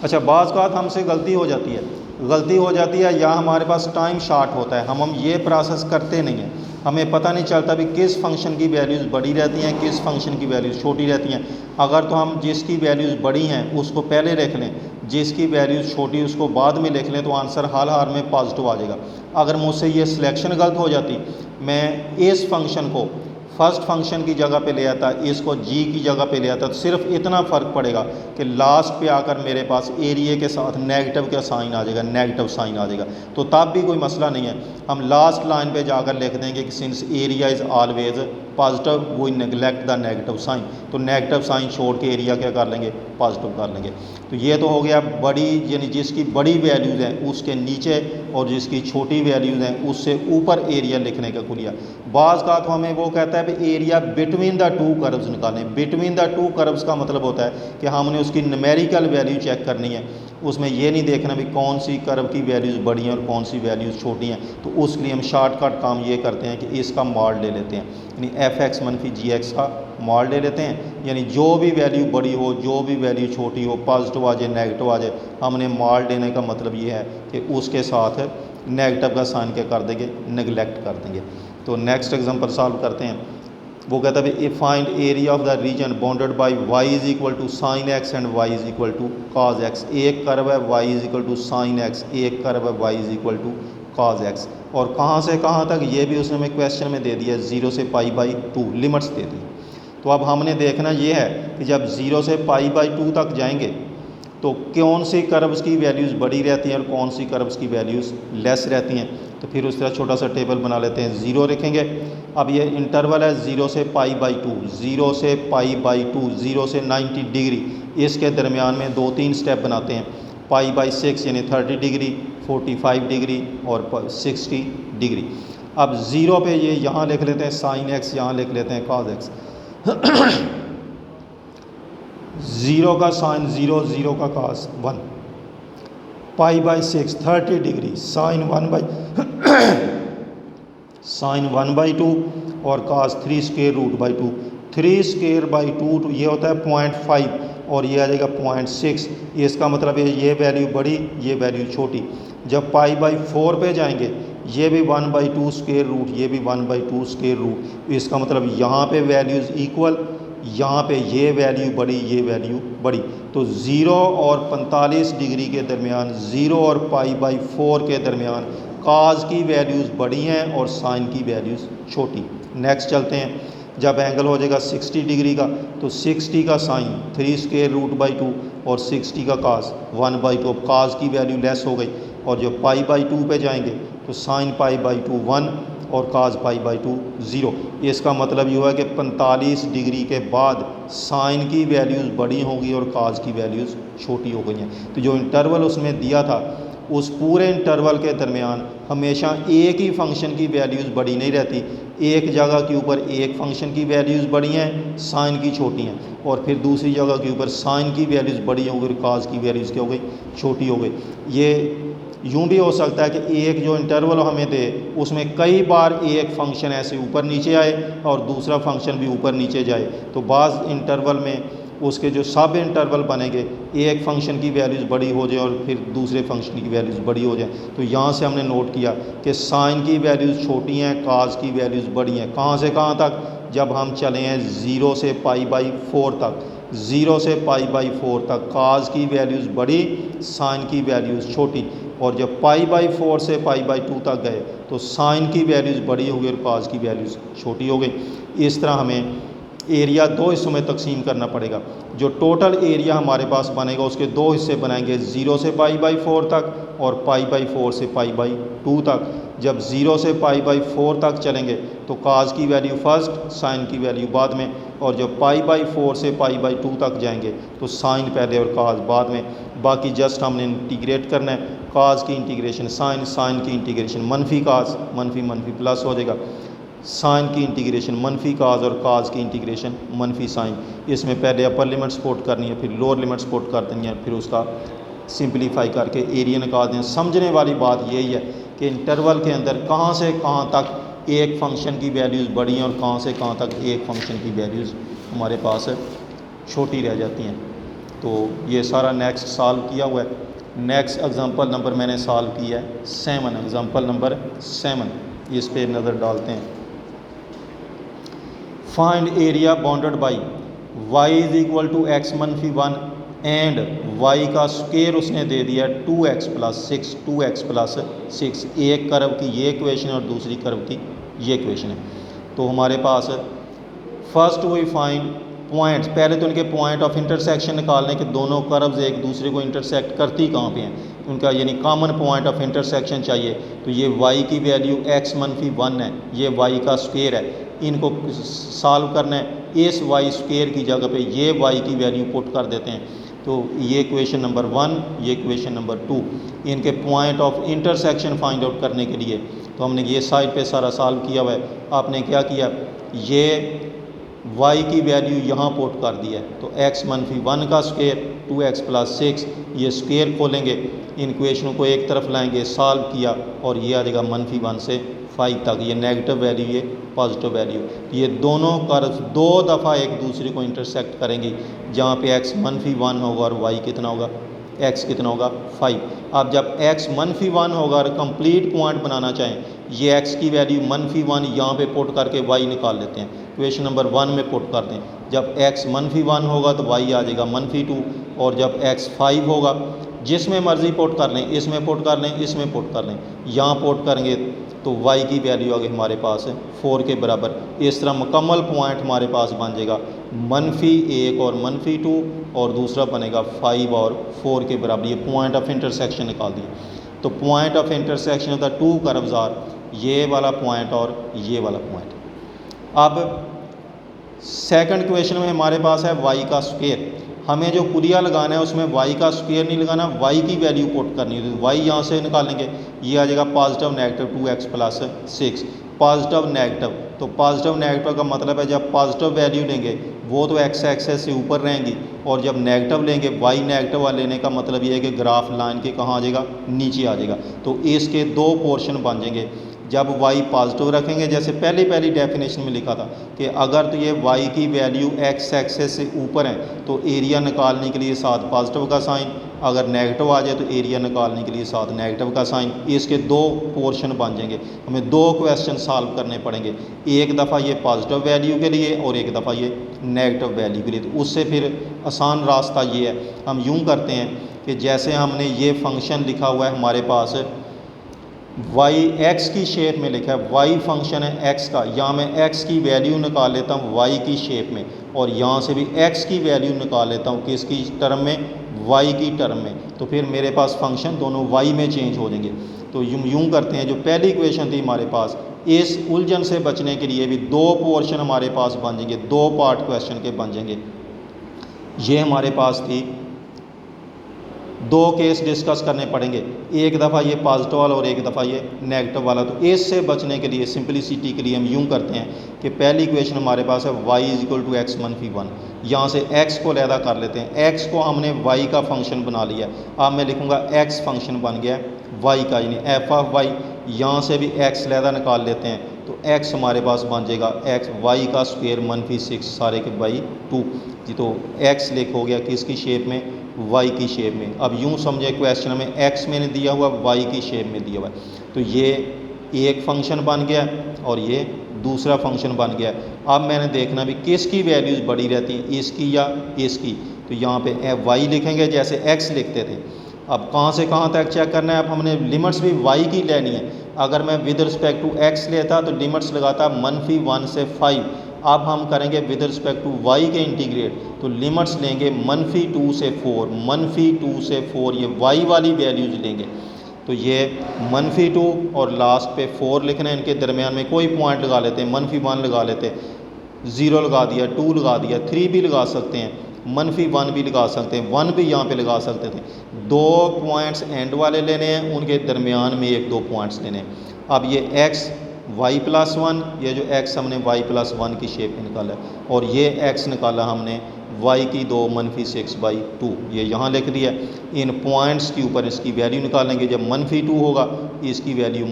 अच्छा, बाज़ औक़ात हमसे गलती हो जाती है या हमारे पास टाइम शार्ट होता है, हम ये प्रोसेस करते नहीं हैं, हमें पता नहीं चलता भी किस फंक्शन की वैल्यूज़ बड़ी रहती हैं, किस फंक्शन की वैल्यूज़ छोटी रहती हैं। अगर तो हम जिसकी वैल्यूज़ बड़ी हैं उसको पहले लिख लें, जिसकी वैल्यूज़ छोटी उसको बाद में लिख लें, तो आंसर हाल हाल में पॉजिटिव आ जाएगा। अगर मुझसे ये सिलेक्शन गलत हो जाती, मैं इस फंक्शन को फर्स्ट फंक्शन की जगह पे ले आता, इसको जी की जगह पे ले आता, तो सिर्फ इतना फ़र्क पड़ेगा कि लास्ट पे आकर मेरे पास एरिया के साथ नेगेटिव का साइन आ जाएगा, नेगेटिव साइन आ जाएगा, तो तब भी कोई मसला नहीं है। हम लास्ट लाइन पे जाकर लिख देंगे कि since area is always positive we neglect the negative sign, तो नेगेटिव साइन छोड़ के एरिया क्या कर लेंगे, पॉजिटिव कर लेंगे। तो ये तो हो गया बड़ी, यानी जिसकी बड़ी वैल्यूज़ हैं उसके नीचे और जिसकी छोटी वैल्यूज़ हैं उससे ऊपर एरिया लिखने का कुलिया। बाज़ का तो हमें वो कहता है भी area between the two curves निकालें। बिटवीन द टू कर्व्स का मतलब होता है कि हमने उसकी न्यूमेरिकल वैल्यू चेक करनी है, उसमें ये नहीं देखना भी कौन सी कर्व की वैल्यूज़ बड़ी हैं और कौन सी वैल्यूज़ छोटी हैं। तो उसके लिए हम शॉर्टकट काम ये करते हैं कि इसका मॉड ले लेते हैं, यानी fx मनफी gx का मॉड ले लेते हैं, यानी जो भी वैल्यू बड़ी हो, जो भी वैल्यू छोटी हो, पॉजिटिव आ जाए नेगेटिव आ जाए, हमने मॉड लेने का मतलब ये है कि उसके साथ नेगेटिव का साइन क्या कर देंगे, नेगलेक्ट कर देंगे। तो नेक्स्ट एग्जांपल सॉल्व करते हैं। वो कहता है भाई find area of the region bounded by y is equal to sine x and y is equal to cos x. एक कर्व है y is equal to sine x, एक कर्व है y is equal to cos x, और कहाँ से कहाँ तक ये भी उसने हमें क्वेश्चन में दे दिया, 0 से π/2 लिमिट्स दे दी। तो अब हमने देखना ये है कि जब 0 से π/2 तक जाएंगे तो कौन सी कर्व्स की वैल्यूज़ बड़ी रहती हैं और कौन सी कर्व्स की वैल्यूज़ लेस रहती हैं। तो फिर उस तरह छोटा सा टेबल बना लेते हैं, 0 रखेंगे। अब ये इंटरवल है 0 से π/2, 0 से π/2, 0 से 90 डिग्री, इसके दरमियान में 2-3 स्टेप बनाते हैं, π/6 यानी 30 डिग्री, 45 डिग्री और 60 डिग्री। अब 0 पे ये यहाँ लिख लेते हैं साइन एक्स, यहाँ लिख लेते हैं कॉज एक्स। 0 का साइन 0, 0 का कॉस 1, π/6 30 डिग्री, साइन 1/2 और कॉस 3√2, 3√2 ये होता है 0.5 और ये आ जाएगा 0.6। इसका मतलब है ये वैल्यू बड़ी, ये वैल्यू छोटी। जब π/4 पे जाएंगे ये भी 1/2 स्क्वायर रूट, ये भी 1/2 स्क्वायर रूट, इसका मतलब यहाँ पे वैल्यूज़ इक्वल, यहाँ पे ये वैल्यू बड़ी, ये वैल्यू बड़ी। तो 0 और 45 डिग्री के दरमियान, 0 और π/4 के दरमियान काज की वैल्यूज़ बड़ी हैं और साइन की वैल्यूज़ छोटी। नेक्स्ट चलते हैं, जब एंगल हो जाएगा 60 डिग्री का तो 60 का साइन 3√2 और 60 का काज 1/2। अब काज की वैल्यू लेस हो गई और जो π/2 पे जाएंगे तो साइन π/2 1 और काज π/2 0। इसका मतलब ये हुआ कि 45 डिग्री के बाद साइन की वैल्यूज़ बड़ी होंगी और काज की वैल्यूज़ छोटी हो गई हैं। तो जो इंटरवल उसमें दिया था उस पूरे इंटरवल के दरमियान हमेशा एक ही फंक्शन की वैल्यूज़ बड़ी नहीं रहती, एक जगह के ऊपर एक फंक्शन की वैल्यूज़ बड़ी हैं, साइन की छोटी हैं, और फिर दूसरी जगह के ऊपर साइन की वैल्यूज़ बड़ी होंगी और काज की वैल्यूज़ क्या हो गई, छोटी हो गई। ये यूँ भी हो सकता है कि एक जो इंटरवल हमें दे उसमें कई बार एक फंक्शन ऐसे ऊपर नीचे आए और दूसरा फंक्शन भी ऊपर नीचे जाए, तो बाज़ इंटरवल में उसके जो सब इंटरवल बनेंगे एक फंक्शन की वैल्यूज़ बड़ी हो जाए और फिर दूसरे फंक्शन की वैल्यूज़ बड़ी हो जाए। तो यहाँ से हमने नोट किया कि साइन की वैल्यूज़ छोटी हैं, काज की वैल्यूज़ बड़ी हैं। कहाँ से कहाँ तक, जब हम चले हैं 0 से π/4 तक, 0 से π/4 तक काज की वैल्यूज़ बड़ी, साइन की वैल्यूज़ छोटी, और जब π/4 से π/2 तक गए तो साइन की वैल्यूज़ बड़ी हो गई और काज की वैल्यूज़ छोटी हो गई। इस तरह हमें एरिया दो हिस्सों में तकसीम करना पड़ेगा। जो टोटल एरिया हमारे पास बनेगा उसके दो हिस्से बनाएंगे, 0 से π/4 तक और π/4 से π/2 तक। जब 0 से π/4 तक चलेंगे तो काज की वैल्यू फर्स्ट, साइन की वैल्यू बाद में, और जब π/4 से π/2 तक जाएंगे तो साइन पहले और काज बाद में। बाकी जस्ट हमने इंटीग्रेट करना है, काज की इंटीग्रेशन साइन, साइन की इंटीग्रेशन मनफी काज, मनफी मनफी प्लस हो जाएगा, साइन की इंटीग्रेशन मनफी काज और काज की इंटीग्रेशन मनफी साइन। इसमें पहले अपर लिमिट सपोर्ट करनी है, फिर लोअर लिमिट सपोर्ट कर देनी है, फिर उसका सिंपलीफाई करके एरिया निकाल दें। समझने वाली बात यही है कि इंटरवल के अंदर कहाँ से कहाँ तक एक फंक्शन की वैल्यूज़ बड़ी हैं और कहाँ से कहाँ तक एक फंक्शन की वैल्यूज़ हमारे पास छोटी रह जाती हैं। तो ये सारा नेक्स्ट सॉल्व किया हुआ है। नेक्स्ट एग्जांपल नंबर मैंने सॉल्व किया है 7, एग्जांपल नंबर 7, इस पे नज़र डालते हैं। Find area bounded by y is equal to x - 1 and y का स्क्वायर उसने दे दिया 2x + 6, 2x + 6। एक कर्व की ये इक्वेशन और दूसरी कर्व की ये इक्वेशन है। तो हमारे पास फर्स्ट वी फाइंड पॉइंट्स, पहले तो उनके पॉइंट ऑफ इंटरसेक्शन निकालने के दोनों कर्व्स एक दूसरे को इंटरसेक्ट करती कहाँ पे हैं, उनका यानी कॉमन पॉइंट ऑफ इंटरसेक्शन चाहिए। तो ये y की वैल्यू x - 1 है, ये y का स्क्वायर है, इनको सॉल्व करना है। इस y स्क्वायर की जगह पे ये y की वैल्यू पुट कर देते हैं। तो ये इक्वेशन नंबर 1, ये इक्वेशन नंबर 2, इनके point of intersection find out करने के लिए तो हमने ये साइड पे सारा सॉल्व किया हुआ है। आपने क्या किया, ये y की वैल्यू यहाँ पुट कर दिया है। तो x - 1 का स्क्वायर 2x + 6, ये स्क्वायर खोलेंगे, इन इक्वेशनों को एक तरफ लाएंगे, सॉल्व किया और ये आ जाएगा -1 से 5 तक, ये नेगेटिव वैल्यू, ये पॉजिटिव वैल्यू। ये दोनों कर्व्स दो दफ़ा एक दूसरे को इंटरसेक्ट करेंगी, जहाँ पे x - 1 होगा और y कितना होगा, x कितना होगा 5। अब जब x - 1 होगा और कंप्लीट पॉइंट बनाना चाहें, ये x की वैल्यू -1 यहाँ पे पुट करके y निकाल लेते हैं, इक्वेशन नंबर 1 में पुट कर दें। जब x -1 होगा तो y आ जाएगा -2, और जब x 5 होगा, जिसमें मर्ज़ी पुट कर लें, इसमें पुट कर लें, इसमें पुट कर लें, यहाँ पुट करेंगे तो y की वैल्यू आ गई हमारे पास 4 के बराबर। इस तरह मुकम्मल पॉइंट हमारे पास बन जाएगा -1 और -2, और दूसरा बनेगा 5 और 4 के बराबर। ये पॉइंट ऑफ इंटरसेक्शन निकाल दिए। तो point of intersection of the two curves are ये वाला पॉइंट और ये वाला पॉइंट। अब सेकंड क्वेश्चन में हमारे पास है y का स्क्वायर। हमें जो कुरिया लगाना है उसमें y का स्क्वायर नहीं लगाना, y की वैल्यू पुट करनी है। तो y यहाँ से निकालेंगे, ये आ जाएगा positive negative 2x + 6, positive negative. तो पॉजिटिव नेगेटिव का मतलब है जब पॉजिटिव वैल्यू लेंगे वो तो x एक्सेस से ऊपर रहेंगी, और जब नेगेटिव लेंगे, y नेगेटिव वाले लेने का मतलब ये है कि ग्राफ लाइन के कहाँ आ जाएगा, नीचे आ जाएगा। तो इसके दो पोर्शन बन जाएंगे। जब y पॉजिटिव रखेंगे, जैसे पहली डेफिनेशन में लिखा था कि अगर तो ये y की वैल्यू x एक्सेस से ऊपर है तो एरिया निकालने के लिए साथ पॉजिटिव का साइन, अगर नेगेटिव आ जाए तो एरिया निकालने के लिए साथ नेगेटिव का साइन। इसके दो पोर्शन बन जाएंगे। हमें दो क्वेश्चन सॉल्व करने पड़ेंगे, एक दफ़ा ये पॉजिटिव वैल्यू के लिए और एक दफ़ा ये नेगेटिव वैल्यू के लिए। तो उससे फिर आसान रास्ता ये है, हम यूँ करते हैं कि जैसे हमने ये फंक्शन लिखा हुआ है हमारे पास, y x की शेप में लिखा है, y फंक्शन है x का, यहाँ मैं x की वैल्यू निकाल लेता हूँ y की शेप में, और यहाँ से भी x की वैल्यू निकाल लेता हूँ किसकी टर्म में, y की टर्म में। तो फिर मेरे पास फंक्शन दोनों y में चेंज हो जाएंगे। तो यूँ करते हैं, जो पहली इक्वेशन थी हमारे पास, इस उलझन से बचने के लिए भी दो पोर्शन हमारे पास बन जाएंगे, दो पार्ट क्वेश्चन के बन जाएंगे। ये हमारे पास थी, दो केस डिस्कस करने पड़ेंगे, एक दफ़ा ये पॉजिटिव वाला और एक दफ़ा ये नेगेटिव वाला। तो इससे बचने के लिए, सिंपलिसिटी के लिए हम यूँ करते हैं कि पहली इक्वेशन हमारे पास है y = x - 1, यहाँ से x को अलहदा कर लेते हैं। x को हमने y का फंक्शन बना लिया। अब मैं लिखूँगा x फंक्शन बन गया y का, यानी f(y), यहाँ से भी x अलहदा निकाल लेते हैं। तो x हमारे पास बन जाएगा x y का स्क्वायर -6 सारे के बाई 2 जी। तो x लिख हो गया किसकी शेप में, y की शेप में। अब यूँ समझे क्वेश्चन में x मैंने दिया हुआ, y की शेप में दिया हुआ है। तो ये एक फंक्शन बन गया और ये दूसरा फंक्शन बन गया। अब मैंने देखना भी किसकी वैल्यूज़ बड़ी रहती हैं, इसकी या इसकी। तो यहाँ पे y लिखेंगे जैसे x लिखते थे। अब कहाँ से कहाँ तक चेक करना है, अब हमने लिमिट्स भी y की लेनी है। अगर मैं विद रिस्पेक्ट टू x लेता तो लिमिट्स लगाता -1 से 5। अब हम करेंगे विद रिस्पेक्ट टू y के इंटीग्रेट, तो लिमिट्स लेंगे -2 से 4, -2 से 4, ये y वाली वैल्यूज़ लेंगे। तो ये -2 और लास्ट पे 4 लिखना है, इनके दरमियान में कोई पॉइंट लगा लेते हैं, -1 लगा लेते हैं, 0 लगा दिया, 2 लगा दिया, 3 भी लगा सकते हैं, -1 भी लगा सकते हैं, 1 भी यहाँ पे लगा सकते थे। दो पॉइंट्स एंड वाले लेने हैं, उनके दरमियान में 1-2 पॉइंट्स लेने हैं। अब ये x y+1, ये जो x हमने y+1 की शेप में निकाला है, और ये x निकाला हमने y की 2 -6/2, ये यहाँ लिख दिया। इन पॉइंट्स के ऊपर इसकी वैल्यू निकालेंगे। जब -2 होगा इसकी वैल्यू